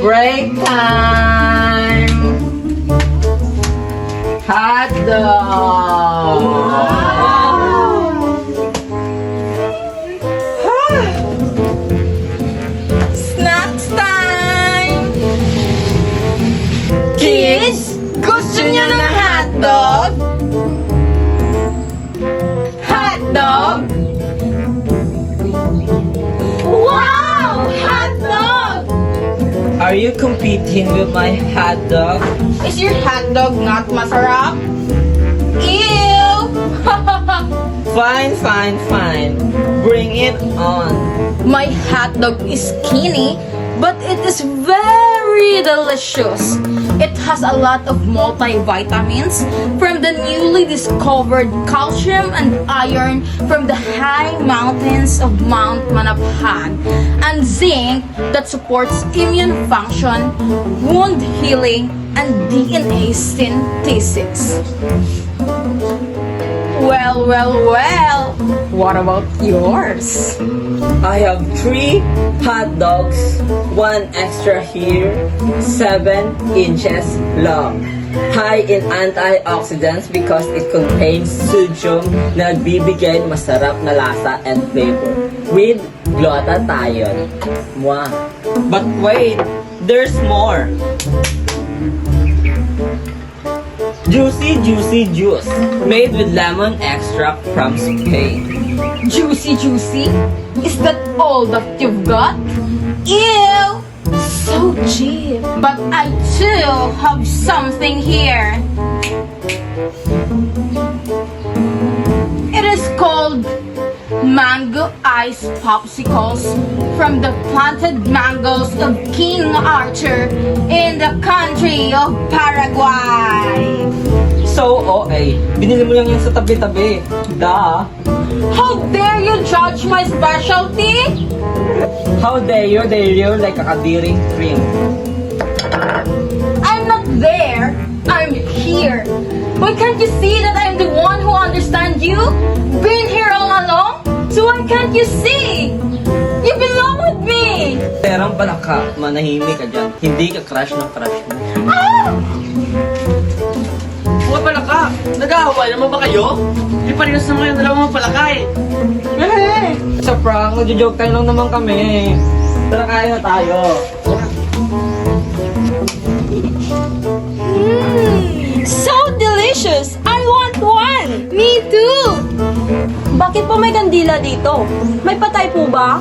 Break time! Hot dog! Snacks time! Kids, gusto niyo ng hotdog? Hotdog? Wow! Hotdog! Are you competing with my hot dog? Is your hotdog not masarap? Ew! Fine, fine, fine. Bring it on. My hotdog is skinny, but it is very delicious. It has a lot of multivitamins from the newly discovered calcium and iron from the high mountains of Mount Manapag, and zinc that supports immune function, wound healing, and DNA synthesis. Well, what about yours? I have 3 hot dogs, 1 extra here, 7 inches long. High in antioxidants because it contains sodium na nagbibigay masarap na lasa and flavor with glutathione. Mwah! But wait, there's more! Juicy juice made with lemon extract from Spain. Juicy? Is that all that you've got? Ew! So cheap. But I too have something here. It is called Mango Ice Popsicles from the planted mangoes of King Arthur in the country of Paraguay. So, OA, binili mo lang yan sa tabi-tabi. Duh! How dare you judge my specialty? How dare you like a kadiring cream. I'm not there. I'm here. Why can't you see that I'm the one who understands you? Been here all along? So why can't you see? You belong with me. Terang pala ka, manahimik ka dyan. Hindi ka crush ng crush mo. Ah! Mga palaka, nag-aaway naman ba kayo? Di pa rin naman yung dalawang palaka eh. Sa prank, nagjo-joke time lang naman kami. Tara, kaya na tayo. So delicious! I want one! Me too! Bakit po may kandila dito? May patay po ba?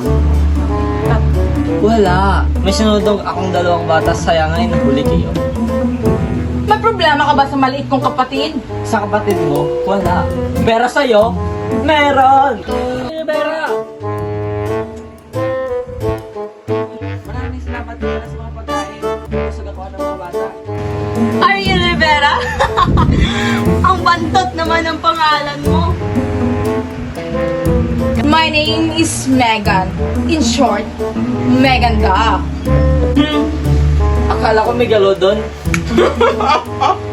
Wala. May sinunod akong dalawang bata, sayangay nahuli kayo. May problema ka ba sa maliit kong kapatid? Sa kapatid mo, wala. Pero sa'yo, meron! Vera! Maraming salamat para sa mga pagkain. Busog ako ng mga bata. Are you Rivera? Ang bantot naman ang pangalan mo. My name is Megan. In short, Megan ka. Akala ko may galo doon.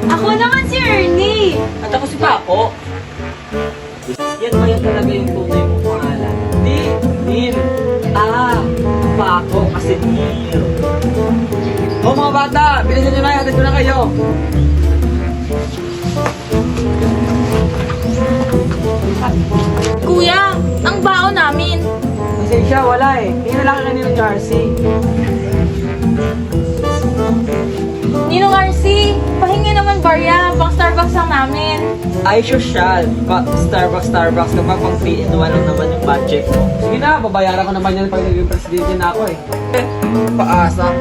Ako naman si Ernie. At ako si Paco. Yan ba yung talaga yung tunay mong pangalan? Di, Nim. Paco kasi Neil. O mga bata, bilisan nyo na, hatid ko na kayo. Kuya, ang baon namin. Pasensya, wala eh. Hindi na lang kanina ng RC. Ninong RC, pahingi naman barya, pang Starbucks lang namin. Ay, social. Starbucks kapag pang 3-in-1 lang naman yung budget mo. Sige na, babayaran ko naman yan pag naging presidente na ako eh. Paasa.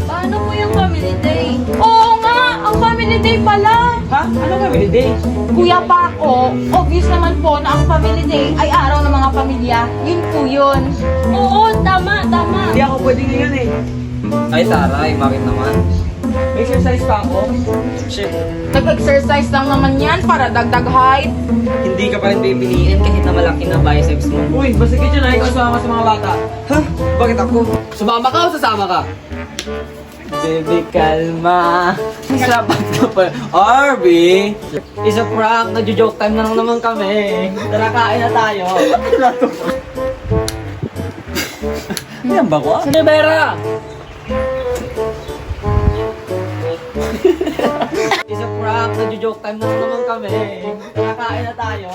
Paano po yung family day? Oo nga, ang family day pala. Ha? Ano ka, Day? Kuya Paco, obvious naman po na ang family day ay araw ng mga pamilya. Yun po yun. Oo, tama. Hindi ako pwede ngayon eh. Ay, taray, bakit naman? Exercise pa ako. Shit, Nag-exercise lang naman yan para dagdag height. hindi ka pa rin pipiliin kahit na malaki na biceps mo. Uy, basta ka dyan na ikaw sumama sa mga bata. Ha? Bakit ako? Sumama ka o sasama ka? Baby, kalma. Sapat ka pa. Arby! Isa prank, nagjo-joke time na lang naman kami. Tara, kain na tayo. Yan ba ko? Sige, Vera! It's a prank, nagjo-joke time na naman kami. Kakain na tayo.